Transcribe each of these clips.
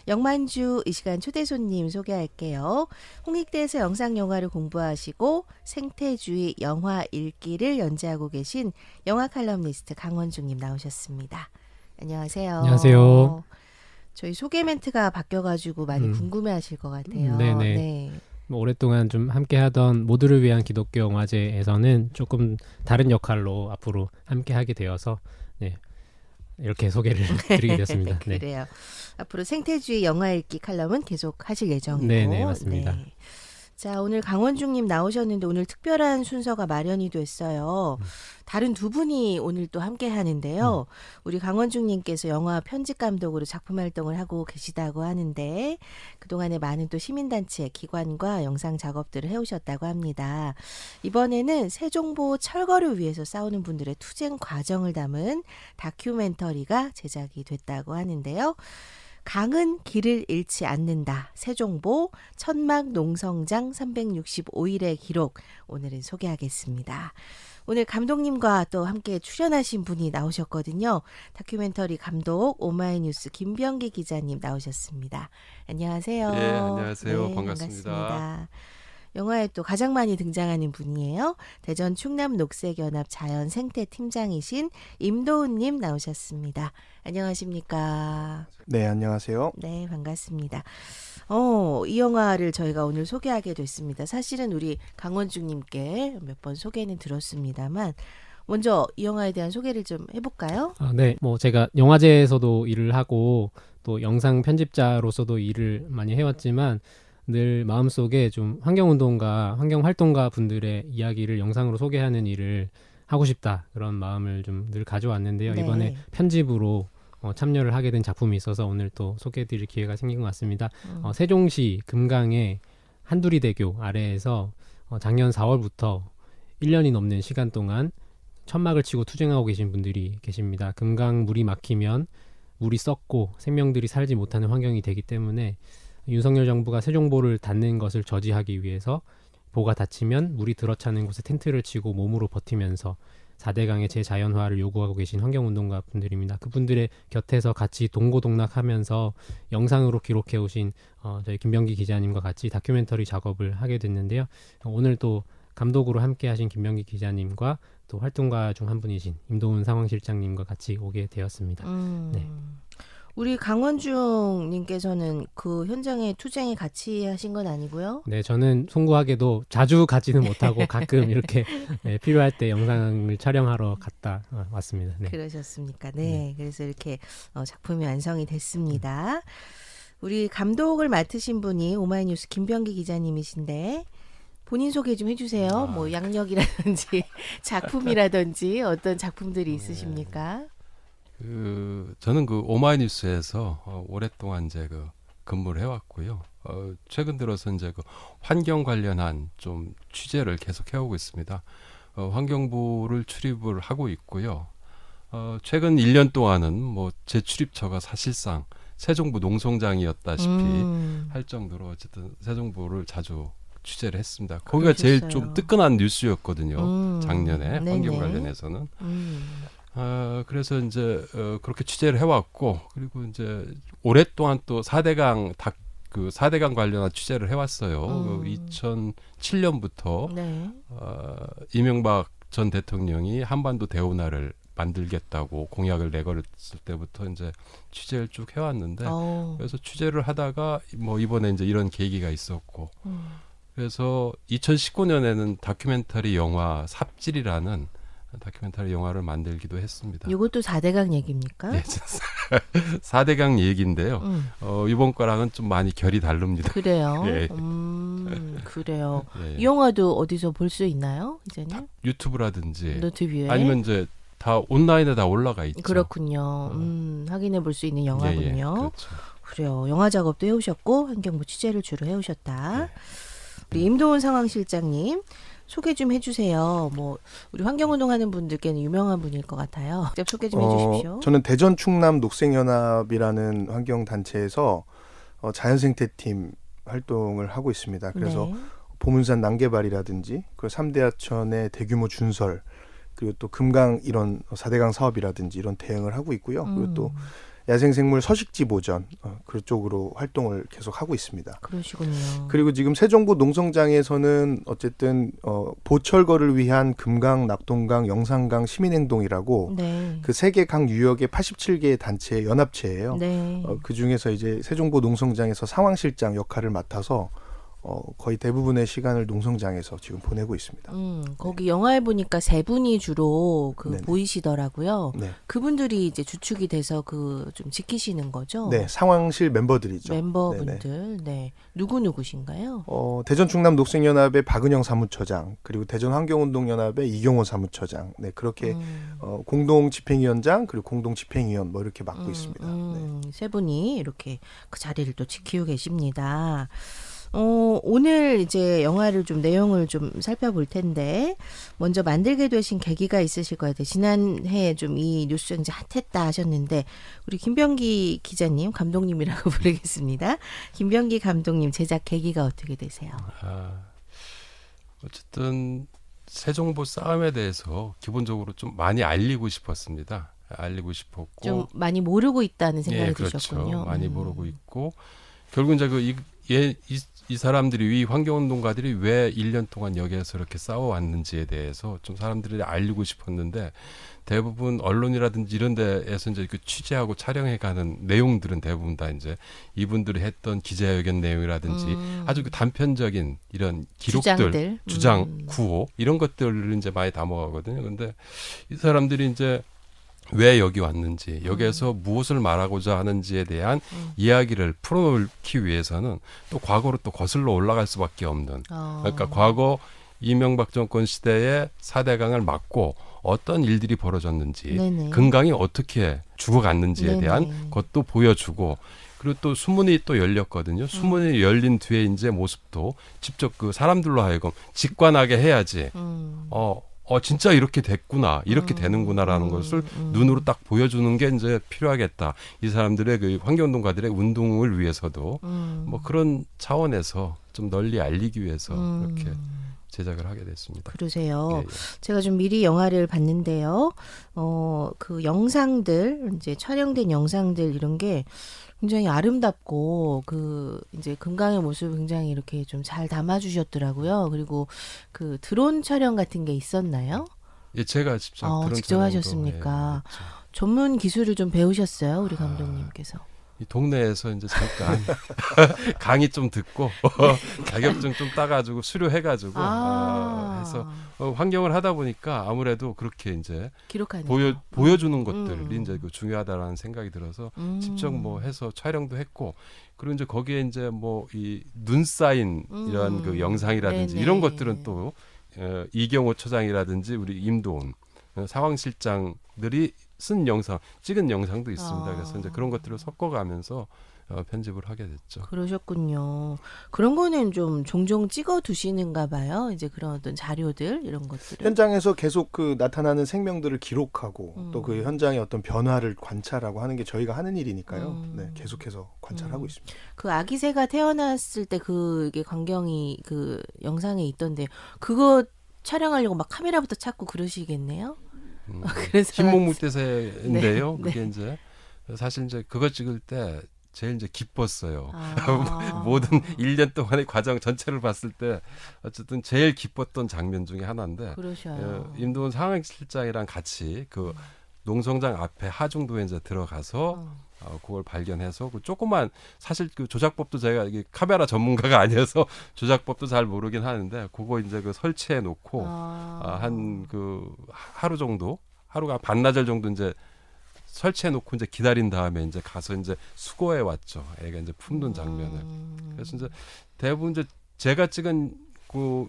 영만주 이 시간 초대 손님 소개할게요. 홍익대에서 영상영화를 공부하시고 생태주의 영화 읽기를 연재하고 계신 영화 칼럼니스트 강원중님 나오셨습니다. 안녕하세요. 안녕하세요. 저희 소개 멘트가 바뀌어가지고 많이 궁금해하실 것 같아요. 네네. 네. 오랫동안 좀 함께하던 모두를 위한 기독교 영화제에서는 조금 다른 역할로 앞으로 함께하게 되어서 이렇게 소개를 드리게 됐습니다. 네. 그래요. 앞으로 생태주의 영화 읽기 칼럼은 계속 하실 예정이고. 네네, 맞습니다. 네. 자, 오늘 강원중님 나오셨는데 오늘 특별한 순서가 마련이 됐어요. 다른 두 분이 오늘 또 함께 하는데요. 우리 강원중님께서 영화 편집 감독으로 작품 활동을 하고 계시다고 하는데 그동안에 많은 또 시민단체, 기관과 영상 작업들을 해오셨다고 합니다. 이번에는 세종보 철거를 위해서 싸우는 분들의 투쟁 과정을 담은 다큐멘터리가 제작이 됐다고 하는데요. 강은 길을 잃지 않는다. 세종보 천막 농성장 365일의 기록. 오늘은 소개하겠습니다. 오늘 감독님과 또 함께 출연하신 분이 나오셨거든요. 다큐멘터리 감독 오마이뉴스 김병기 기자님 나오셨습니다. 안녕하세요. 네, 안녕하세요. 네, 반갑습니다. 영화에 또 가장 많이 등장하는 분이에요. 대전 충남 녹색연합 자연생태팀장이신 임도훈님 나오셨습니다. 안녕하십니까? 네, 안녕하세요. 네, 반갑습니다. 이 영화를 저희가 오늘 소개하게 됐습니다. 사실은 우리 강원중님께 몇 번 소개는 들었습니다만 먼저 이 영화에 대한 소개를 좀 해볼까요? 네, 제가 영화제에서도 일을 하고 또 영상 편집자로서도 일을 많이 해왔지만 늘 마음속에 좀 환경운동가, 환경활동가 분들의 이야기를 영상으로 소개하는 일을 하고 싶다 그런 마음을 좀 늘 가져왔는데요. 네. 이번에 편집으로 참여를 하게 된 작품이 있어서 오늘 또 소개해드릴 기회가 생긴 것 같습니다. 세종시 금강의 한두리대교 아래에서 작년 4월부터 1년이 넘는 시간 동안 천막을 치고 투쟁하고 계신 분들이 계십니다. 금강 물이 막히면 물이 썩고 생명들이 살지 못하는 환경이 되기 때문에 윤석열 정부가 세종보를 닫는 것을 저지하기 위해서 보가 닫히면 물이 들어차는 곳에 텐트를 치고 몸으로 버티면서 4대강의 재자연화를 요구하고 계신 환경운동가 분들입니다. 그분들의 곁에서 같이 동고동락하면서 영상으로 기록해 오신 저희 김병기 기자님과 같이 다큐멘터리 작업을 하게 됐는데요. 오늘 또 감독으로 함께 하신 김병기 기자님과 또 활동가 중 한 분이신 임도훈 상황실장님과 같이 오게 되었습니다. 네. 우리 강원중님께서는 그 현장에 투쟁에 같이 하신 건 아니고요? 네, 저는 송구하게도 자주 가지는 못하고 가끔 이렇게 필요할 때 영상을 촬영하러 갔다 왔습니다. 네. 그러셨습니까? 네. 그래서 이렇게 작품이 완성이 됐습니다. 우리 감독을 맡으신 분이 오마이뉴스 김병기 기자님이신데 본인 소개 좀 해주세요. 뭐 양력이라든지 작품이라든지 어떤 작품들이 있으십니까? 저는 그 오마이뉴스에서 오랫동안 이제 근무를 해왔고요. 최근 들어서 이제 환경 관련한 좀 취재를 계속 해오고 있습니다. 환경부를 출입을 하고 있고요. 최근 1년 동안은 제 출입처가 사실상 세종부 농성장이었다시피 할 정도로 어쨌든 세종부를 자주 취재를 했습니다. 거기가 그러셨어요. 제일 좀 뜨끈한 뉴스였거든요. 작년에 네네. 환경 관련해서는. 그래서 이제 그렇게 취재를 해왔고, 그리고 이제 오랫동안 또 4대강 4대강 관련한 취재를 해왔어요. 2007년부터 네. 이명박 전 대통령이 한반도 대운하를 만들겠다고 공약을 내걸었을 때부터 이제 취재를 쭉 해왔는데, 그래서 취재를 하다가 이번에 이제 이런 계기가 있었고, 그래서 2019년에는 다큐멘터리 영화 삽질이라는 다큐멘터리 영화를 만들기도 했습니다. 이것도 4대강 얘기입니까? 네, 4대강 얘기인데요. 이번 거랑은 좀 많이 결이 다릅니다. 그래요? 예. 그래요. 예. 이 영화도 어디서 볼 수 있나요? 이제는? 유튜브라든지 너튜브에? 아니면 이제 다 온라인에 다 올라가 있죠. 그렇군요. 확인해 볼 수 있는 영화군요. 예, 예, 그렇죠. 그래요. 영화 작업도 해오셨고 환경부 취재를 주로 해오셨다. 우리 임도훈 상황실장님 소개 좀 해주세요. 우리 환경운동하는 분들께는 유명한 분일 것 같아요. 직접 소개 좀 해주십시오. 저는 대전 충남 녹색연합이라는 환경단체에서 자연생태팀 활동을 하고 있습니다. 그래서 네. 보문산 난개발이라든지 그 3대하천의 대규모 준설, 그리고 또 금강 이런 4대강 사업이라든지 이런 대응을 하고 있고요. 그리고 또 야생생물 서식지 보전 그쪽으로 활동을 계속 하고 있습니다. 그러시군요. 그리고 지금 세종보 농성장에서는 어쨌든 보철거를 위한 금강, 낙동강, 영산강 시민행동이라고 네. 그 3개 강 유역의 87개의 단체 연합체예요. 네. 그 중에서 이제 세종보 농성장에서 상황실장 역할을 맡아서 거의 대부분의 시간을 농성장에서 지금 보내고 있습니다. 거기 영화에 보니까 3분이 주로 네네. 보이시더라고요. 네, 그분들이 이제 주축이 돼서 좀 지키시는 거죠. 네, 상황실 멤버들이죠. 멤버분들. 네. 누구신가요? 대전 충남 녹색연합의 박은영 사무처장, 그리고 대전 환경운동연합의 이경호 사무처장, 네, 그렇게 공동 집행위원장 그리고 공동 집행위원 뭐 이렇게 맡고 있습니다. 네. 3분이 이렇게 그 자리를 또 지키고 계십니다. 오늘 이제 영화를 좀 내용을 좀 살펴볼 텐데 먼저 만들게 되신 계기가 있으실 것 같아요. 지난해 좀 이 뉴스가 이제 핫했다 하셨는데 우리 김병기 기자님, 감독님이라고 부르겠습니다. 김병기 감독님 제작 계기가 어떻게 되세요? 어쨌든 세종보 싸움에 대해서 기본적으로 좀 많이 알리고 싶었습니다. 알리고 싶었고 좀 많이 모르고 있다는 생각이 예, 그렇죠. 드셨군요. 많이 모르고 있고 결국 이제 이 사람들이 이 환경운동가들이 왜 1년 동안 여기에서 이렇게 싸워왔는지에 대해서 좀 사람들이 알리고 싶었는데 대부분 언론이라든지 이런 데에서 이제 그 취재하고 촬영해가는 내용들은 대부분 다 이제 이분들이 했던 기자회견 내용이라든지 아주 그 단편적인 이런 기록들, 주장들. 주장, 구호 이런 것들을 이제 많이 담아가거든요. 근데 이 사람들이 이제 왜 여기 왔는지 여기에서 무엇을 말하고자 하는지에 대한 이야기를 풀어놓기 위해서는 또 과거로 또 거슬러 올라갈 수밖에 없는 그러니까 과거 이명박 정권 시대에 4대강을 막고 어떤 일들이 벌어졌는지 네네. 금강이 어떻게 죽어갔는지에 네네. 대한 것도 보여주고 그리고 또 수문이 또 열렸거든요. 수문이 열린 뒤에 이제 모습도 직접 그 사람들로 하여금 직관하게 해야지 진짜 이렇게 됐구나, 이렇게 되는구나라는 것을 눈으로 딱 보여주는 게 이제 필요하겠다. 이 사람들의 그 환경운동가들의 운동을 위해서도 뭐 그런 차원에서 좀 널리 알리기 위해서 그렇게 제작을 하게 됐습니다. 그러세요. 예, 예. 제가 좀 미리 영화를 봤는데요. 그 영상들, 이제 촬영된 영상들 이런 게 굉장히 아름답고 그 이제 금강의 모습을 굉장히 이렇게 좀 잘 담아주셨더라고요. 그리고 그 드론 촬영 같은 게 있었나요? 예, 제가 직접 드론 직접 촬영도, 하셨습니까? 예, 그렇죠. 전문 기술을 좀 배우셨어요, 우리 감독님께서. 이 동네에서 이제 잠깐 강의 좀 듣고 자격증 좀 따가지고 수료해가지고 해서 환경을 하다 보니까 아무래도 그렇게 이제 기록하는 보여주는 것들이 이제 그 중요하다라는 생각이 들어서 직접 뭐 해서 촬영도 했고 그리고 이제 거기에 이제 뭐 이 눈 쌓인 이런 그 영상이라든지 네네. 이런 것들은 또 이경호 처장이라든지 우리 임도훈 상황실장들이 쓴 영상, 찍은 영상도 있습니다. 그래서 이제 그런 것들을 섞어가면서 편집을 하게 됐죠. 그러셨군요. 그런 거는 좀 종종 찍어 두시는가 봐요. 이제 그런 어떤 자료들 이런 것들을. 현장에서 계속 그 나타나는 생명들을 기록하고 또 그 현장의 어떤 변화를 관찰하고 하는 게 저희가 하는 일이니까요. 네, 계속해서 관찰하고 있습니다. 그 아기 새가 태어났을 때 그게 광경이 그 영상에 있던데 그거 촬영하려고 막 카메라부터 찾고 그러시겠네요. 그래서 흰목물대새인데요. 네, 그게 네. 이제 사실 이제 그거 찍을 때 제일 이제 기뻤어요. 아. 모든 1년 동안의 과정 전체를 봤을 때 어쨌든 제일 기뻤던 장면 중에 하나인데 그러셔요. 임도훈 상황실장이랑 같이 그 농성장 앞에 하중도에 이제 들어가서 그걸 발견해서 그 조그만 사실 그 조작법도 제가 이게 카메라 전문가가 아니어서 조작법도 잘 모르긴 하는데 그거 이제 그 설치해 놓고 한 그 하루 정도 하루가 반나절 정도 이제 설치해 놓고 이제 기다린 다음에 이제 가서 이제 수거해 왔죠. 애가 이제 품는 장면을. 그래서 이제 대부분 이제 제가 찍은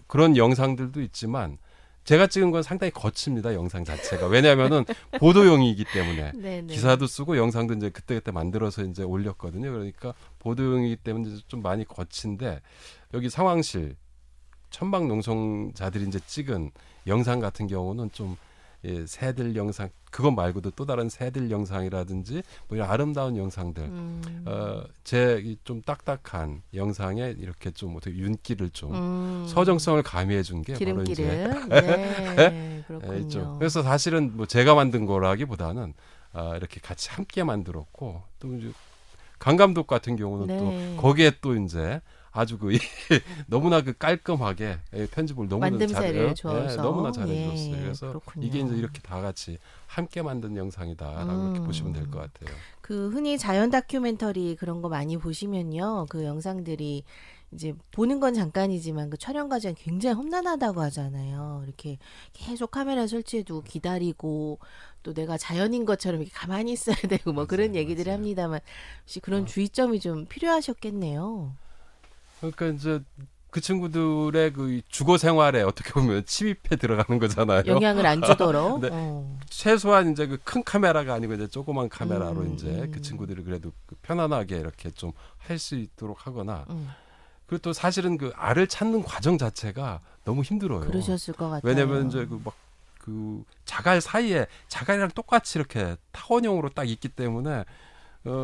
그런 영상들도 있지만 제가 찍은 건 상당히 거칩니다. 영상 자체가. 왜냐하면은 보도용이기 때문에 네네. 기사도 쓰고 영상도 이제 그때그때 만들어서 이제 올렸거든요. 그러니까 보도용이기 때문에 좀 많이 거친데 여기 상황실 천막 농성자들이 이제 찍은 영상 같은 경우는 좀 새들 영상 그것 말고도 또 다른 새들 영상이라든지 뭐 이런 아름다운 영상들 제 좀 딱딱한 영상에 이렇게 좀 어떻게 윤기를 좀 서정성을 가미해 준 게 바로 이제 기름기를. 네. 그렇군요. 그래서 사실은 뭐 제가 만든 거라기보다는 이렇게 같이 함께 만들었고 또 이제 강 감독 같은 경우는 네. 또 거기에 또 이제 아주 그 너무나 그 깔끔하게 편집을 너무나 만듦새를 줘서. 너무나 잘해줬어요. 예, 그래서 그렇군요. 이게 이제 이렇게 다 같이 함께 만든 영상이다라고 이렇게 보시면 될 것 같아요. 그 흔히 자연 다큐멘터리 그런 거 많이 보시면요. 그 영상들이 이제 보는 건 잠깐이지만 그 촬영 과정이 굉장히 험난하다고 하잖아요. 이렇게 계속 카메라 설치해두고 기다리고 또 내가 자연인 것처럼 이렇게 가만히 있어야 되고 뭐 그런 맞아요, 얘기들을 맞아요. 합니다만 혹시 그런 주의점이 좀 필요하셨겠네요. 그러니까 이제 그 친구들의 그 주거 생활에 어떻게 보면 침입해 들어가는 거잖아요. 영향을 안 주도록. 네. 어. 최소한 이제 그 큰 카메라가 아니고 이제 조그만 카메라로 음, 이제 그 친구들이 그래도 그 편안하게 이렇게 좀 할 수 있도록 하거나 그리고 또 사실은 그 알을 찾는 과정 자체가 너무 힘들어요. 그러셨을 것 같아요. 왜냐면 이제 그 막 그 자갈 사이에 자갈이랑 똑같이 이렇게 타원형으로 딱 있기 때문에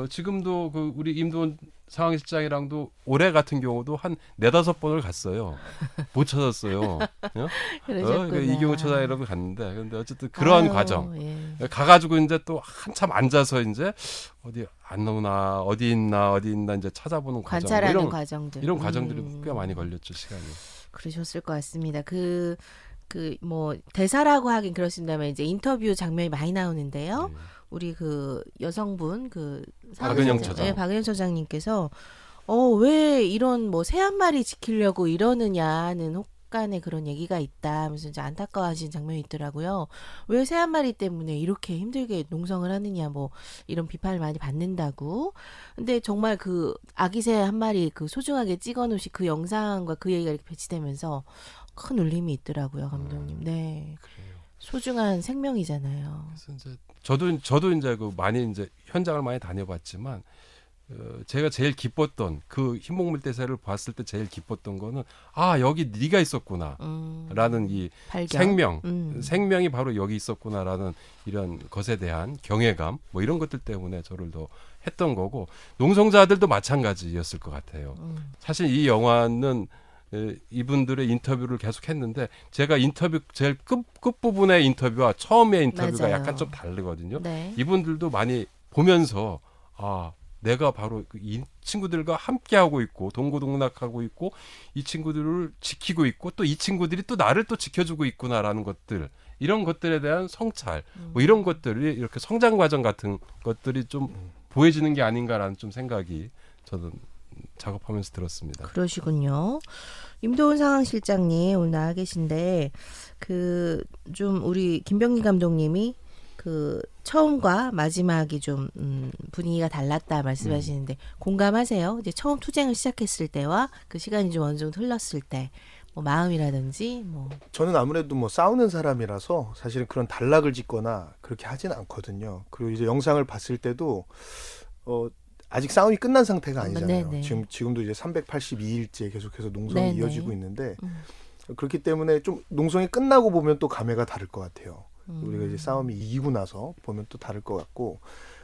지금도 그 우리 임도원 상황실장이랑도 올해 같은 경우도 한 4-5번을 갔어요. 못 찾았어요. 그러셨구나. 이경우 처장이라고 갔는데 근데 어쨌든 그런 아유, 과정 예. 가가지고 이제 또 한참 앉아서 이제 어디 안 나오나 어디 있나 이제 찾아보는 과정 관찰하는 뭐 과정들. 이런 과정들이 꽤 많이 걸렸죠 시간이. 그러셨을 것 같습니다. 뭐 대사라고 하긴 그렇습니다만 이제 인터뷰 장면이 많이 나오는데요. 네. 우리 그 여성분 그 박은영 사무실장- 처장. 네, 박은영 처장님께서 왜 이런 뭐 새 한 마리 지키려고 이러느냐는 혹간의 그런 얘기가 있다 하면서 이제 안타까워하시는 장면이 있더라고요. 왜 새 한 마리 때문에 이렇게 힘들게 농성을 하느냐 뭐 이런 비판을 많이 받는다고. 근데 정말 그 아기 새 한 마리 그 소중하게 찍어 놓으신 그 영상과 그 얘기가 이렇게 배치되면서 큰 울림이 있더라고요, 감독님. 네. 그래요. 소중한 생명이잖아요. 그래서 이제 저도 이제 그 많이 이제 현장을 많이 다녀봤지만 제가 제일 기뻤던 그 흰목물대사를 봤을 때 제일 기뻤던 거는 여기 네가 있었구나라는 이 발견. 생명이 바로 여기 있었구나라는 이런 것에 대한 경외감 뭐 이런 것들 때문에 저를 더 했던 거고 농성자들도 마찬가지였을 것 같아요. 사실 이 영화는 이분들의 인터뷰를 계속 했는데 제가 인터뷰 제일 끝부분의 인터뷰와 처음의 인터뷰가 맞아요. 약간 좀 다르거든요. 네. 이분들도 많이 보면서 내가 바로 이 친구들과 함께하고 있고 동고동락하고 있고 이 친구들을 지키고 있고 또 이 친구들이 또 나를 또 지켜주고 있구나라는 것들 이런 것들에 대한 성찰 뭐 이런 것들이 이렇게 성장 과정 같은 것들이 좀 보여지는 게 아닌가라는 좀 생각이 저는 작업하면서 들었습니다. 그러시군요. 임도훈 상황실장님 오늘 나와 계신데 좀 우리 김병기 감독님이 그 처음과 마지막이 좀 분위기가 달랐다 말씀하시는데 공감하세요? 이제 처음 투쟁을 시작했을 때와 그 시간이 좀 어느 정도 흘렀을 때 뭐 마음이라든지 뭐 저는 아무래도 뭐 싸우는 사람이라서 사실은 그런 단락을 짓거나 그렇게 하진 않거든요. 그리고 이제 영상을 봤을 때도 아직 싸움이 끝난 상태가 아니잖아요. 네네. 지금도 이제 382일째 계속해서 농성이 네네. 이어지고 있는데 그렇기 때문에 좀 농성이 끝나고 보면 또 감회가 다를 것 같아요. 우리가 이제 싸움이 이기고 나서 보면 또 다를 것 같고.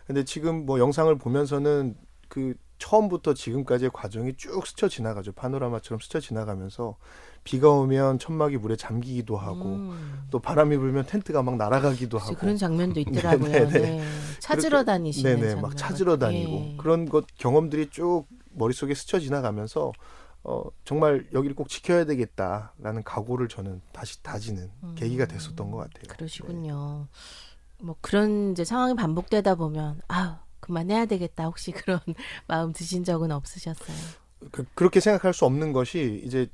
근데 지금 뭐 영상을 보면서는 그 처음부터 지금까지의 과정이 쭉 스쳐 지나가죠. 파노라마처럼 스쳐 지나가면서 비가 오면 천막이 물에 잠기기도 하고 또 바람이 불면 텐트가 막 날아가기도 하고 그런 장면도 있더라고요. 네네네. 네. 찾으러 다니시는 네네 장면 막 찾으러 같아요. 다니고 예. 그런 것 경험들이 쭉 머릿속에 스쳐 지나가면서 정말 여기를 꼭 지켜야 되겠다라는 각오를 저는 다시 다지는 계기가 됐었던 것 같아요. 그러시군요. 뭐 그런 이제 상황이 반복되다 보면 그만해야 되겠다. 혹시 그런 마음 드신 적은 없으셨어요? 그렇게 생각할 수 없는 것이 이제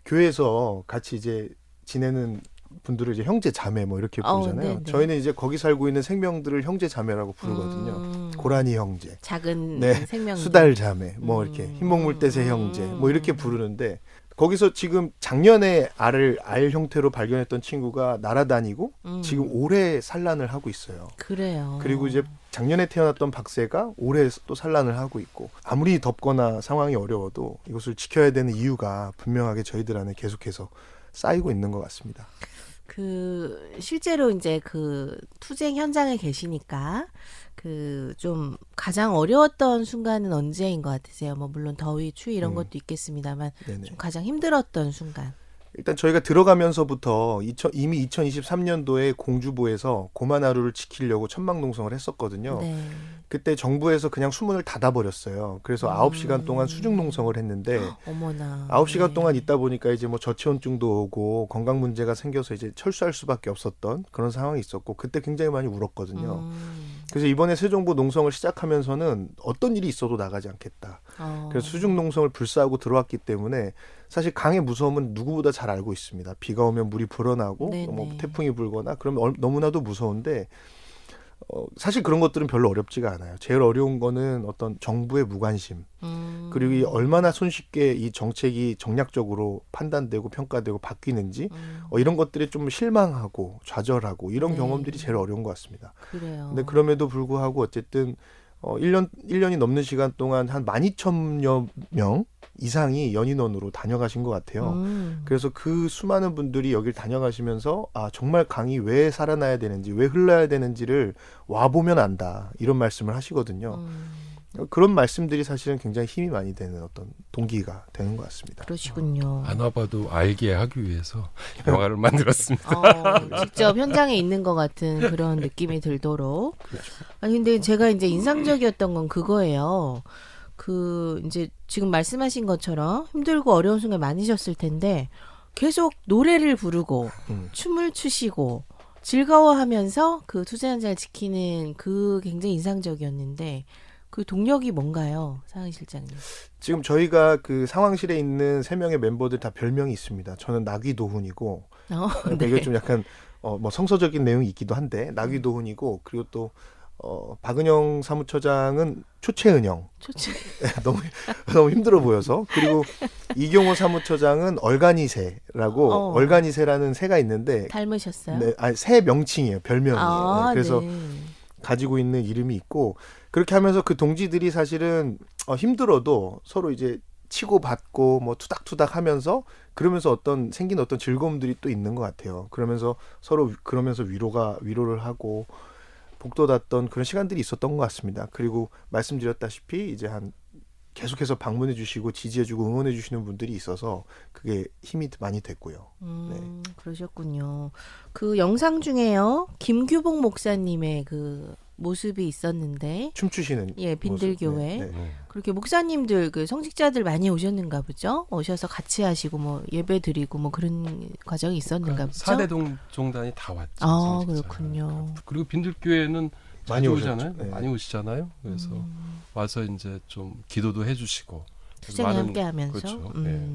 교회에서 같이 이제 지내는 분들을 이제 형제 자매 뭐 이렇게 부르잖아요. 네네. 저희는 이제 거기 살고 있는 생명들을 형제 자매라고 부르거든요. 고라니 형제, 작은 네, 생명 수달 자매, 뭐 이렇게 흰목물대새 형제, 뭐 이렇게 부르는데 거기서 지금 작년에 알 형태로 발견했던 친구가 날아다니고 지금 올해 산란을 하고 있어요. 그래요. 그리고 이제 작년에 태어났던 박새가 올해 또 산란을 하고 있고 아무리 덥거나 상황이 어려워도 이것을 지켜야 되는 이유가 분명하게 저희들 안에 계속해서 쌓이고 있는 것 같습니다. 실제로 이제 그 투쟁 현장에 계시니까 좀 가장 어려웠던 순간은 언제인 것 같으세요? 뭐 물론 더위, 추위 이런 것도 있겠습니다만 네네. 좀 가장 힘들었던 순간. 일단 저희가 들어가면서부터 이미 2023년도에 공주보에서 고만 하루를 지키려고 천막농성을 했었거든요. 네. 그때 정부에서 그냥 수문을 닫아버렸어요. 그래서 9시간 동안 수중농성을 했는데 어머나. 9시간 네. 동안 있다 보니까 이제 뭐 저체온증도 오고 건강 문제가 생겨서 이제 철수할 수밖에 없었던 그런 상황이 있었고 그때 굉장히 많이 울었거든요. 그래서 이번에 새 정부 농성을 시작하면서는 어떤 일이 있어도 나가지 않겠다. 그래서 수중 농성을 불사하고 들어왔기 때문에 사실 강의 무서움은 누구보다 잘 알고 있습니다. 비가 오면 물이 불어나고 네네. 뭐 태풍이 불거나 그러면 너무나도 무서운데 사실 그런 것들은 별로 어렵지가 않아요. 제일 어려운 거는 어떤 정부의 무관심 그리고 이 얼마나 손쉽게 이 정책이 정략적으로 판단되고 평가되고 바뀌는지 이런 것들이 좀 실망하고 좌절하고 이런 네. 경험들이 제일 어려운 것 같습니다. 그래요. 근데 그럼에도 불구하고 어쨌든 1년이 넘는 시간 동안 한 12,000여 명 이상이 연인원으로 다녀가신 것 같아요. 그래서 그 수많은 분들이 여길 다녀가시면서 정말 강이 왜 살아나야 되는지 왜 흘러야 되는지를 와보면 안다 이런 말씀을 하시거든요. 그런 말씀들이 사실은 굉장히 힘이 많이 되는 어떤 동기가 되는 것 같습니다. 그러시군요. 안 와봐도 알게 하기 위해서 영화를 만들었습니다. 직접 현장에 있는 것 같은 그런 느낌이 들도록. 아니 근데 제가 이제 인상적이었던 건 그거예요. 이제 지금 말씀하신 것처럼 힘들고 어려운 순간 많으셨을 텐데 계속 노래를 부르고 춤을 추시고 즐거워하면서 그 투자 현장을 지키는 그 굉장히 인상적이었는데 그 동력이 뭔가요, 상은 실장님? 지금 저희가 그 상황실에 있는 3명의 멤버들 다 별명이 있습니다. 저는 나귀도훈이고 그러니까 네. 이게 좀 약간 뭐 성서적인 내용이 있기도 한데 나귀도훈이고 그리고 또 박은영 사무처장은 초채은영 좋지. 너무 힘들어 보여서 그리고 이경호 사무처장은 얼간이새라고 얼간이새라는 새가 있는데 닮으셨어요? 네, 새 명칭이에요. 별명이에요. 네, 그래서 네. 가지고 있는 이름이 있고 그렇게 하면서 그 동지들이 사실은 힘들어도 서로 이제 치고받고 뭐 투닥투닥 하면서 그러면서 생긴 어떤 즐거움들이 또 있는 것 같아요. 그러면서 서로 그러면서 위로를 하고 복돋았던 그런 시간들이 있었던 것 같습니다. 그리고 말씀드렸다시피 이제 계속해서 방문해 주시고 지지해 주고 응원해 주시는 분들이 있어서 그게 힘이 많이 됐고요. 네. 그러셨군요. 그 영상 중에요. 김규복 목사님의 그 모습이 있었는데 춤추시는 빈들교회 모습. 네. 그렇게 목사님들 그 성직자들 많이 오셨는가 보죠. 오셔서 같이 하시고 뭐 예배 드리고 뭐 그런 과정이 있었는가 보죠. 사대동 종단이 다 왔죠. 그렇군요. 그리고 빈들교회는 많이 많이 오잖아요. 네. 많이 오시잖아요. 그래서 와서 이제 좀 기도도 해주시고 투쟁에 함께하면서 그렇죠.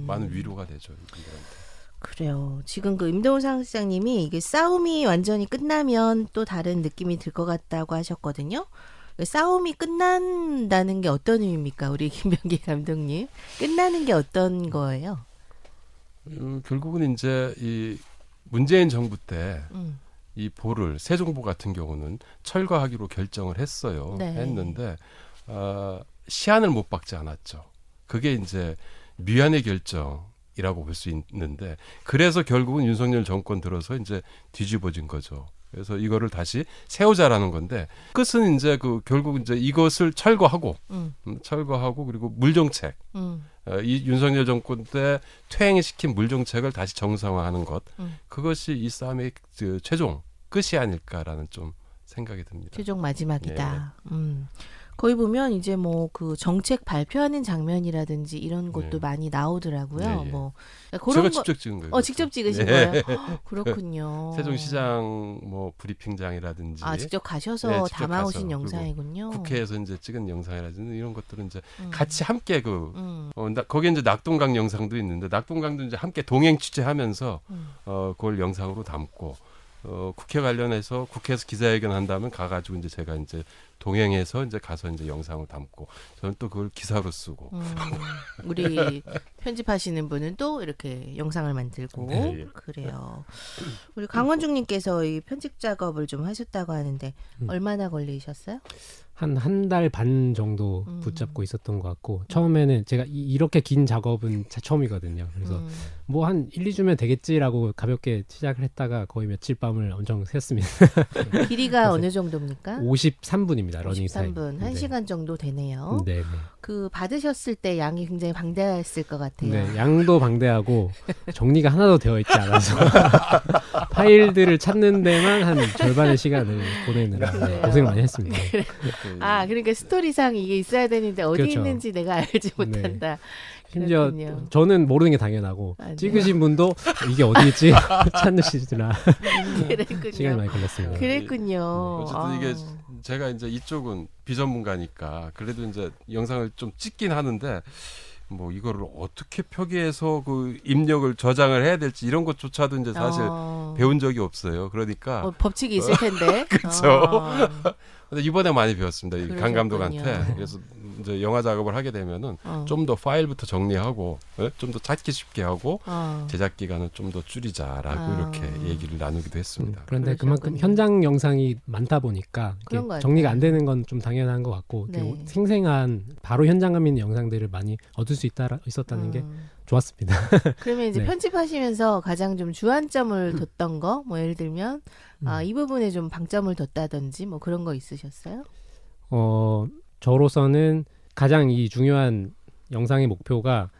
많은 위로가 되죠. 이분들한테. 그래요. 지금 그 임동훈 상실장님이 이게 싸움이 완전히 끝나면 또 다른 느낌이 들 것 같다고 하셨거든요. 싸움이 끝난다는 게 어떤 의미입니까? 우리 김병기 감독님. 끝나는 게 어떤 거예요? 결국은 이제 이 문재인 정부 때 이 새 정부 같은 경우는 철거하기로 결정을 했어요. 네. 했는데 시한을 못 박지 않았죠. 그게 이제 미안의 결정이라고 볼 수 있는데 그래서 결국은 윤석열 정권 들어서 이제 뒤집어진 거죠. 그래서 이거를 다시 세우자라는 건데 끝은 이제 결국 이제 이것을 철거하고 그리고 물정책 이 윤석열 정권 때 퇴행시킨 물정책을 다시 정상화하는 것 그것이 이 싸움의 최종 끝이 아닐까라는 좀 생각이 듭니다. 최종 마지막이다. 거기 보면 이제 뭐 그 정책 발표하는 장면이라든지 이런 것도 많이 나오더라고요. 네. 뭐 제가 직접 찍은 거예요. 직접 찍으신 거예요? 그렇군요. 세종시장 뭐 브리핑장이라든지 직접 가셔서 직접 담아오신 가서, 영상이군요. 국회에서 이제 찍은 영상이라든지 이런 것들은 이제 같이 함께 거기에 이제 낙동강 영상도 있는데 낙동강도 이제 함께 동행 취재하면서 그걸 영상으로 담고 국회 관련해서 국회에서 기자회견 한다면 가가지고 이제 제가 이제 동행해서 이제 가서 이제 영상을 담고 저는 또 그걸 기사로 쓰고 우리 편집하시는 분은 또 이렇게 영상을 만들고 네. 그래요. 우리 강원중님께서 이 편집 작업을 좀 하셨다고 하는데 얼마나 걸리셨어요? 한 달 반 정도 붙잡고 있었던 것 같고 처음에는 제가 이렇게 긴 작업은 처음이거든요. 그래서 뭐 한 1, 2주면 되겠지라고 가볍게 시작을 했다가 거의 며칠 밤을 엄청 샜습니다. 길이가 어느 정도입니까? 53분입니다. 53분입니다. 러닝타임. 53분, 1시간 정도 되네요. 네. 그 받으셨을 때 양이 굉장히 방대했을 것 같아요. 네, 양도 방대하고 정리가 하나도 되어 있지 않아서 파일들을 찾는 데만 한 절반의 시간을 보내느라 네. 고생 많이 했습니다. 아, 그러니까 스토리상 이게 있어야 되는데 어디 그렇죠. 있는지 내가 알지 네. 못한다. 심지어 그렇군요. 저는 모르는 게 당연하고 아, 네. 찍으신 분도 이게 어디 있지 찾으시느라 그랬군요. 시간이 많이 걸렸습니다. 그랬군요. 어쨌든 이게 제가 이제 이쪽은 비전문가니까 그래도 이제 영상을 좀 찍긴 하는데 뭐 이거를 어떻게 표기해서 그 입력을 저장을 해야 될지 이런 것조차도 이제 사실 배운 적이 없어요. 그러니까 법칙이 있을 텐데. 그쵸. 근데 이번에 많이 배웠습니다. 이 강 그러셨군요. 감독한테. 그래서 이제 영화 작업을 하게 되면은 좀 더 파일부터 정리하고 좀 더 찾기 쉽게 하고 제작 기간을 좀 더 줄이자라고 이렇게 얘기를 나누기도 했습니다. 그런데 그러셨군요. 그만큼 현장 영상이 많다 보니까 그런 이게 것 정리가 같아요. 안 되는 건 좀 당연한 것 같고 이렇게 네. 생생한 바로 현장감 있는 영상들을 많이 얻을 수 있었다는 게 좋았습니다. 그러면 이제 네. 편집하시면서 가장 좀 주안점을 뒀던 거, 뭐 예를 들면 이 부분에 좀 방점을 뒀다든지 뭐 그런 거 있으셨어요? 저로서는 가장 이 중요한 영상의 목표가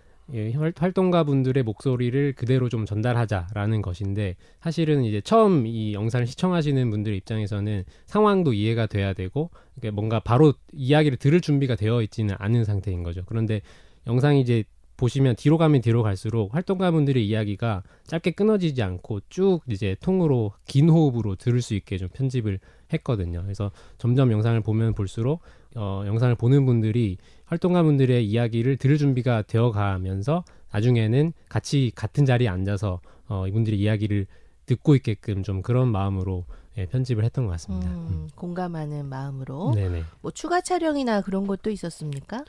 활동가 분들의 목소리를 그대로 좀 전달하자라는 것인데 사실은 이제 처음 이 영상을 시청하시는 분들 입장에서는 상황도 이해가 돼야 되고 그러니까 뭔가 바로 이야기를 들을 준비가 되어 있지는 않은 상태인 거죠. 그런데 영상이 이제 보시면 뒤로 가면 뒤로 갈수록 활동가 분들의 이야기가 짧게 끊어지지 않고 쭉 이제 통으로 긴 호흡으로 들을 수 있게 좀 편집을 했거든요. 그래서 점점 영상을 보면 볼수록 영상을 보는 분들이 활동가 분들의 이야기를 들을 준비가 되어 가면서 나중에는 같이 같은 자리에 앉아서 이분들의 이야기를 듣고 있게끔 좀 그런 마음으로 편집을 했던 것 같습니다. 공감하는 마음으로. 네네. 뭐 추가 촬영이나 그런 것도 있었습니까?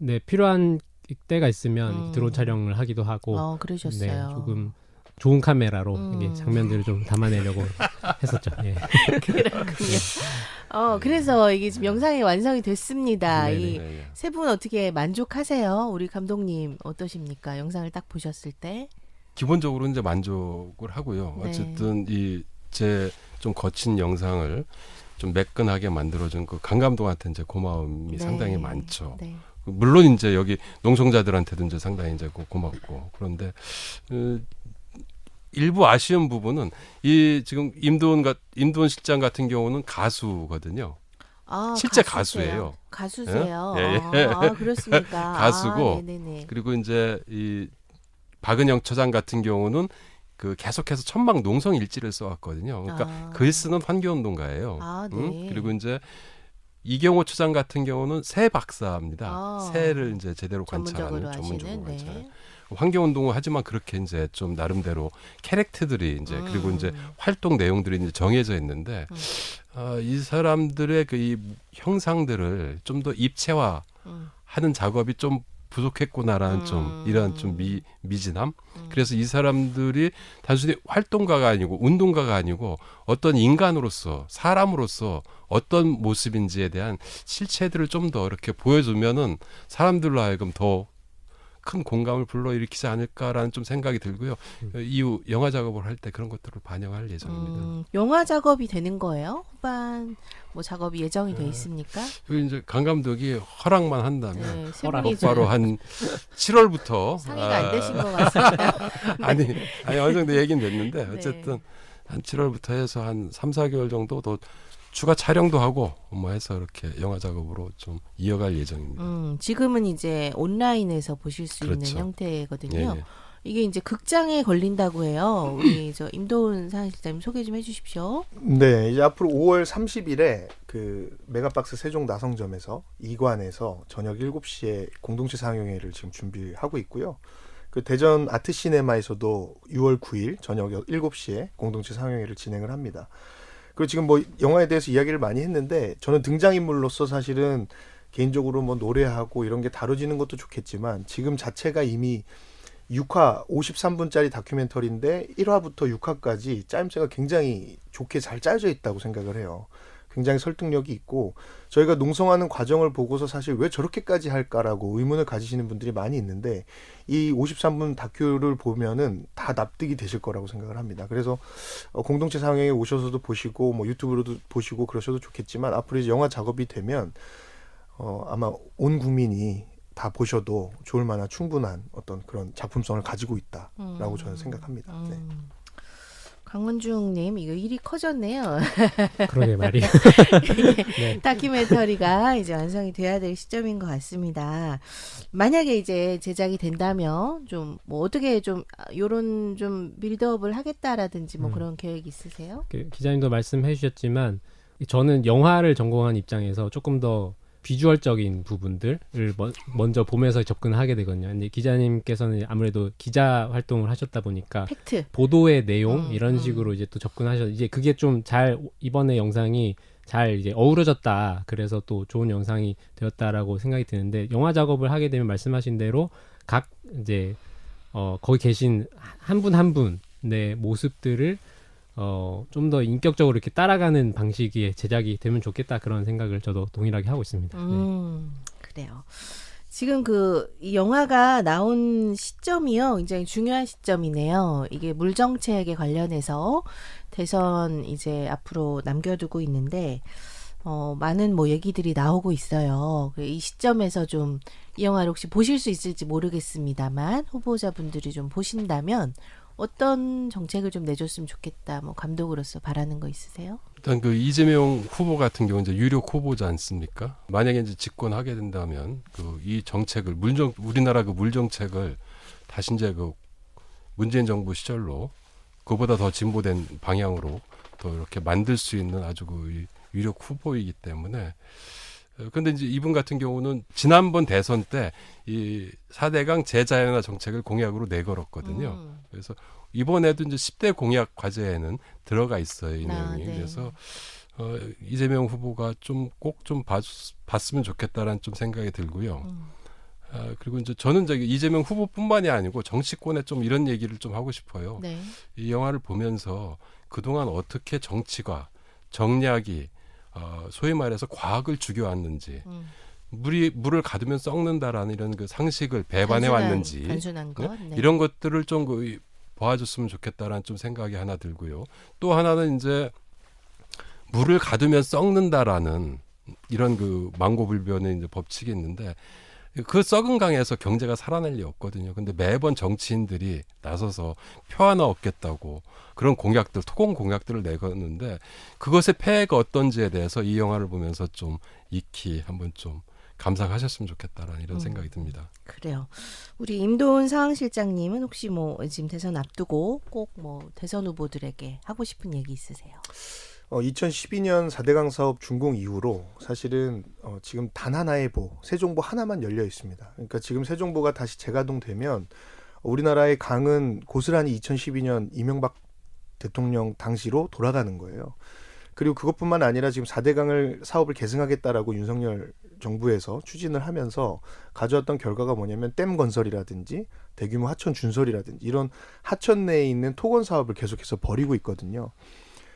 네, 필요한 때가 있으면 드론 촬영을 하기도 하고 그러셨어요. 네, 조금 좋은 카메라로 이게 장면들을 좀 담아내려고 했었죠. 예. 그렇군요. 그래서 이게 지금 영상이 완성이 됐습니다. 이 세 분 어떻게 만족하세요? 우리 감독님 어떠십니까? 영상을 딱 보셨을 때. 기본적으로 이제 만족을 하고요. 네. 어쨌든 이 제 좀 거친 영상을 좀 매끈하게 만들어준 그 강 감독한테 이제 고마움이 네. 상당히 많죠. 네. 물론 이제 여기 농성자들한테도 이제 상당히 이제 고맙고 그런데 일부 아쉬운 부분은 이 지금 임도원 실장 같은 경우는 가수거든요. 실제 가수예요. 가수세요. 예? 그렇습니까? 가수고 네네네. 그리고 이제 이 박은영 처장 같은 경우는 그 계속해서 천막 농성 일지를 써왔거든요. 그러니까 글 쓰는 환경운동가예요. 네. 그리고 이제 이경호 처장 같은 경우는 새 박사입니다. 새를 이제 제대로 관찰하는 전문적으로 관찰하는. 환경운동을 하지만 그렇게 이제 좀 나름대로 캐릭터들이 이제 그리고 이제 활동 내용들이 이제 정해져 있는데 이 사람들의 그 이 형상들을 좀 더 입체화하는 작업이 좀 부족했구나라는 좀 이런 좀 미진함. 그래서 이 사람들이 단순히 활동가가 아니고 운동가가 아니고 어떤 인간으로서 사람으로서 어떤 모습인지에 대한 실체들을 좀 더 이렇게 보여주면은 사람들로 하여금 더 큰 공감을 불러일으키지 않을까라는 좀 생각이 들고요. 이후 영화 작업을 할 때 그런 것들을 반영할 예정입니다. 영화 작업이 되는 거예요? 후반 뭐 작업이 예정이 돼 있습니까? 그리고 이제 강 감독이 허락만 한다면 네, 세 분이 곧바로 한 7월부터 상의가 안 되신 것 같습니다. 아니 어느 정도 얘기는 됐는데 네. 어쨌든 한 7월부터 해서 한 3, 4개월 정도 더 추가 촬영도 하고 뭐 해서 이렇게 영화 작업으로 좀 이어갈 예정입니다. 지금은 이제 온라인에서 보실 수 그렇죠. 있는 형태거든요. 예. 이게 이제 극장에 걸린다고 해요. 우리 저 임도훈 사실장님 소개 좀 해주십시오. 네, 이제 앞으로 5월 30일에 그 메가박스 세종 나성점에서 2관에서 저녁 7시에 공동체 상영회를 지금 준비하고 있고요. 그 대전 아트시네마에서도 6월 9일 저녁 7시에 공동체 상영회를 진행을 합니다. 그리고 지금 뭐 영화에 대해서 이야기를 많이 했는데 저는 등장인물로서 사실은 개인적으로 뭐 노래하고 이런 게 다뤄지는 것도 좋겠지만 지금 자체가 이미 6화 53분짜리 다큐멘터리인데 1화부터 6화까지 짜임새가 굉장히 좋게 잘 짜여져 있다고 생각을 해요. 굉장히 설득력이 있고 저희가 농성하는 과정을 보고서 사실 왜 저렇게까지 할까라고 의문을 가지시는 분들이 많이 있는데 이 53분 다큐를 보면은 다 납득이 되실 거라고 생각을 합니다. 그래서 공동체 상영에 오셔서도 보시고 뭐 유튜브로도 보시고 그러셔도 좋겠지만 앞으로 이제 영화 작업이 되면 아마 온 국민이 다 보셔도 좋을 만한 충분한 어떤 그런 작품성을 가지고 있다라고 저는 생각합니다. 네. 강원중님 이거 일이 커졌네요. 그러게 말이에요. 네. 다큐멘터리가 이제 완성이 돼야 될 시점인 것 같습니다. 만약에 이제 제작이 된다면 좀 뭐 어떻게 좀 요런 좀 빌드업을 하겠다라든지 뭐 그런 계획 있으세요? 기자님도 말씀해 주셨지만 저는 영화를 전공한 입장에서 조금 더 비주얼적인 부분들을 먼저 보면서 접근하게 되거든요. 근데 기자님께서는 아무래도 기자 활동을 하셨다 보니까 팩트. 보도의 내용 이런 식으로 이제 또 접근하셔. 이제 그게 좀 잘 이번에 영상이 잘 이제 어우러졌다. 그래서 또 좋은 영상이 되었다라고 생각이 드는데 영화 작업을 하게 되면 말씀하신 대로 각 이제 거기 계신 한 분 한 분의 모습들을 좀 더 인격적으로 이렇게 따라가는 방식의 제작이 되면 좋겠다 그런 생각을 저도 동일하게 하고 있습니다. 네. 그래요. 지금 이 영화가 나온 시점이요. 굉장히 중요한 시점이네요. 이게 물정책에 관련해서 대선 이제 앞으로 남겨두고 있는데 많은 뭐 얘기들이 나오고 있어요. 이 시점에서 좀 이 영화를 혹시 보실 수 있을지 모르겠습니다만 후보자분들이 좀 보신다면 어떤 정책을 좀 내줬으면 좋겠다. 뭐 감독으로서 바라는 거 있으세요? 일단 그 이재명 후보 같은 경우 이제 유력 후보지 않습니까? 만약에 이제 집권하게 된다면 이 정책을 우리나라 그 물 정책을 다시 이제 그 문재인 정부 시절로 그보다 더 진보된 방향으로 더 이렇게 만들 수 있는 아주 그 유력 후보이기 때문에. 근데 이제 이분 같은 경우는 지난번 대선 때 이 4대강 재자연화 정책을 공약으로 내걸었거든요. 그래서 이번에도 이제 10대 공약 과제에는 들어가 있어요, 이 내용이. 네. 그래서 이재명 후보가 좀 꼭 좀 봤으면 좋겠다라는 좀 생각이 들고요. 그리고 이제 저는 이재명 후보뿐만이 아니고 정치권에 좀 이런 얘기를 좀 하고 싶어요. 네. 이 영화를 보면서 그동안 어떻게 정치가 정략이 소위 말해서 과학을 죽여왔는지 물을 가두면 썩는다라는 이런 그 상식을 배반해 왔는지 단순한 것. 네. 이런 것들을 좀 보아줬으면 좋겠다라는 좀 생각이 하나 들고요. 또 하나는 이제 물을 가두면 썩는다라는 이런 그 망고불변의 이제 법칙이 있는데 그 썩은 강에서 경제가 살아날 리 없거든요. 근데 매번 정치인들이 나서서 표 하나 얻겠다고 그런 공약들, 토공 공약들을 내걸는데 그것의 폐해가 어떤지에 대해서 이 영화를 보면서 좀 익히 한번 좀 감상하셨으면 좋겠다라는 이런 생각이 듭니다. 그래요. 우리 임도훈 상황실장님은 혹시 뭐 지금 대선 앞두고 꼭 뭐 대선 후보들에게 하고 싶은 얘기 있으세요? 2012년 4대강 사업 준공 이후로 사실은 지금 단 하나의 세종보 하나만 열려 있습니다. 그러니까 지금 세종보가 다시 재가동되면 우리나라의 강은 고스란히 2012년 이명박 대통령 당시로 돌아가는 거예요. 그리고 그것뿐만 아니라 지금 4대강을 사업을 계승하겠다라고 윤석열 정부에서 추진을 하면서 가져왔던 결과가 뭐냐면 댐 건설이라든지 대규모 하천 준설이라든지 이런 하천 내에 있는 토건 사업을 계속해서 벌이고 있거든요.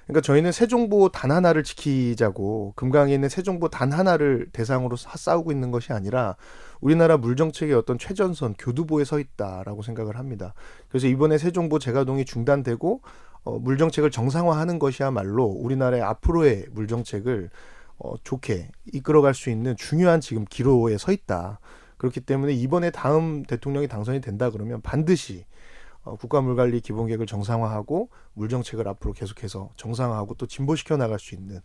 그러니까 저희는 세종보 단 하나를 지키자고 금강에 있는 세종보 단 하나를 대상으로 싸우고 있는 것이 아니라 우리나라 물정책의 어떤 최전선 교두보에 서 있다라고 생각을 합니다. 그래서 이번에 세종보 재가동이 중단되고 물정책을 정상화하는 것이야말로 우리나라의 앞으로의 물정책을 좋게 이끌어갈 수 있는 중요한 지금 기로에 서 있다. 그렇기 때문에 이번에 다음 대통령이 당선이 된다 그러면 반드시 국가물관리 기본계획을 정상화하고 물정책을 앞으로 계속해서 정상화하고 또 진보시켜 나갈 수 있는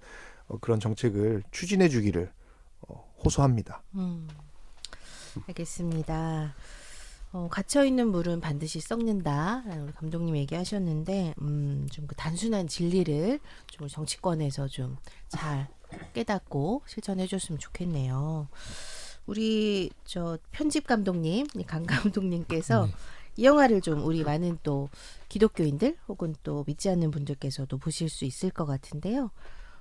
그런 정책을 추진해 주기를 호소합니다. 알겠습니다. 갇혀있는 물은 반드시 썩는다라는 우리 감독님 얘기하셨는데 좀 그 단순한 진리를 좀 정치권에서 좀 잘 깨닫고 실천해 줬으면 좋겠네요. 우리 편집 감독님, 강 감독님께서 이 영화를 좀 우리 많은 또 기독교인들 혹은 또 믿지 않는 분들께서도 보실 수 있을 것 같은데요.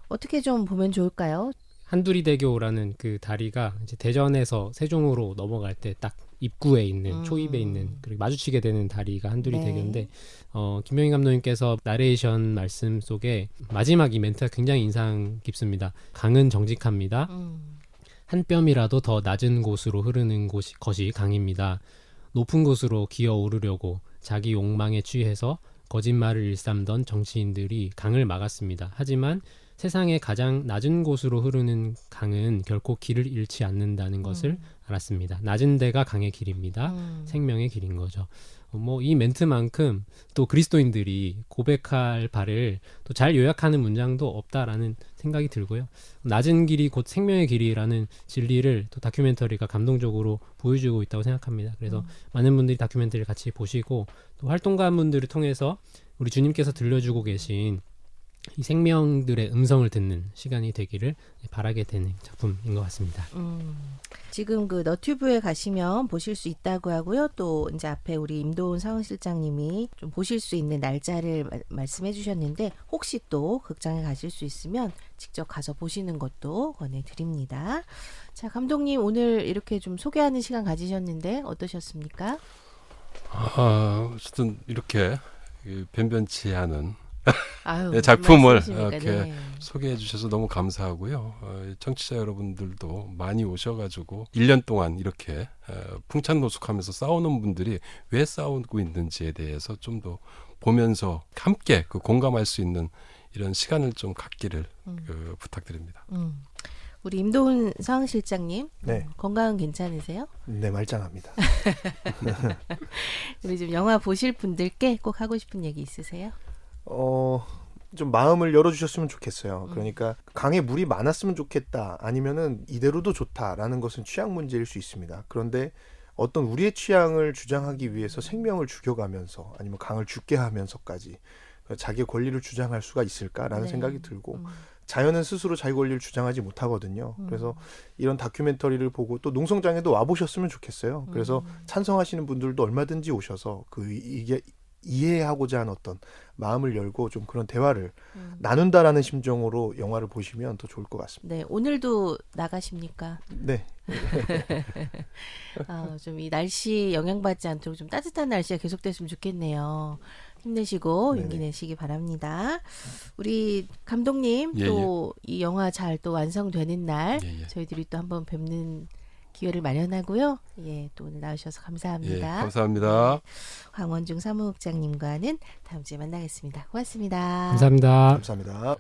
어떻게 좀 보면 좋을까요? 한두리대교라는 그 다리가 이제 대전에서 세종으로 넘어갈 때 딱 입구에 있는 초입에 있는 그리고 마주치게 되는 다리가 한두리대교인데 김명희 감독님께서 나레이션 말씀 속에 마지막 이 멘트가 굉장히 인상 깊습니다. 강은 정직합니다. 한 뼘이라도 더 낮은 곳으로 흐르는 것이 강입니다. 높은 곳으로 기어오르려고 자기 욕망에 취해서 거짓말을 일삼던 정치인들이 강을 막았습니다. 하지만 세상의 가장 낮은 곳으로 흐르는 강은 결코 길을 잃지 않는다는 것을 알았습니다. 낮은 데가 강의 길입니다. 생명의 길인 거죠. 뭐 이 멘트만큼 또 그리스도인들이 고백할 바를 또 잘 요약하는 문장도 없다라는 생각이 들고요. 낮은 길이 곧 생명의 길이라는 진리를 또 다큐멘터리가 감동적으로 보여주고 있다고 생각합니다. 그래서 많은 분들이 다큐멘터리를 같이 보시고 또 활동가분들을 통해서 우리 주님께서 들려주고 계신 이 생명들의 음성을 듣는 시간이 되기를 바라게 되는 작품인 것 같습니다. 지금 그 너튜브에 가시면 보실 수 있다고 하고요. 또 이제 앞에 우리 임도훈 상황실장님이 좀 보실 수 있는 날짜를 말씀해 주셨는데 혹시 또 극장에 가실 수 있으면 직접 가서 보시는 것도 권해드립니다. 자, 감독님 오늘 이렇게 좀 소개하는 시간 가지셨는데 어떠셨습니까? 어쨌든 이렇게 변변치 않은 아유, 네, 작품을 말씀이십니까? 이렇게 네. 소개해 주셔서 너무 감사하고요. 청취자 여러분들도 많이 오셔가지고 1년 동안 이렇게 풍찬노숙하면서 싸우는 분들이 왜 싸우고 있는지에 대해서 좀 더 보면서 함께 그 공감할 수 있는 이런 시간을 좀 갖기를 부탁드립니다. 우리 임도훈 상황실장님 네. 건강은 괜찮으세요? 네, 말짱합니다. 우리 좀 영화 보실 분들께 꼭 하고 싶은 얘기 있으세요? 좀 마음을 열어주셨으면 좋겠어요. 그러니까 강에 물이 많았으면 좋겠다. 아니면은 이대로도 좋다라는 것은 취향 문제일 수 있습니다. 그런데 어떤 우리의 취향을 주장하기 위해서 생명을 죽여가면서 아니면 강을 죽게 하면서까지 자기의 권리를 주장할 수가 있을까라는 네. 생각이 들고 자연은 스스로 자기 권리를 주장하지 못하거든요. 그래서 이런 다큐멘터리를 보고 또 농성장에도 와보셨으면 좋겠어요. 그래서 찬성하시는 분들도 얼마든지 오셔서 이게 이해하고자 하는 어떤 마음을 열고 좀 그런 대화를 나눈다라는 심정으로 영화를 보시면 더 좋을 것 같습니다. 네, 오늘도 나가십니까? 네. 좀 이 날씨 영향받지 않도록 좀 따뜻한 날씨가 계속됐으면 좋겠네요. 힘내시고 네네. 용기 내시기 바랍니다. 우리 감독님 예, 또 이 영화 잘 또 완성되는 날 예, 예. 저희들이 또 한번 뵙는 기회를 마련하고요. 예, 또 오늘 나오셔서 예, 감사합니다. 감사합니다. 황원중 사무국장님과는 다음 주에 만나겠습니다. 고맙습니다. 감사합니다. 감사합니다.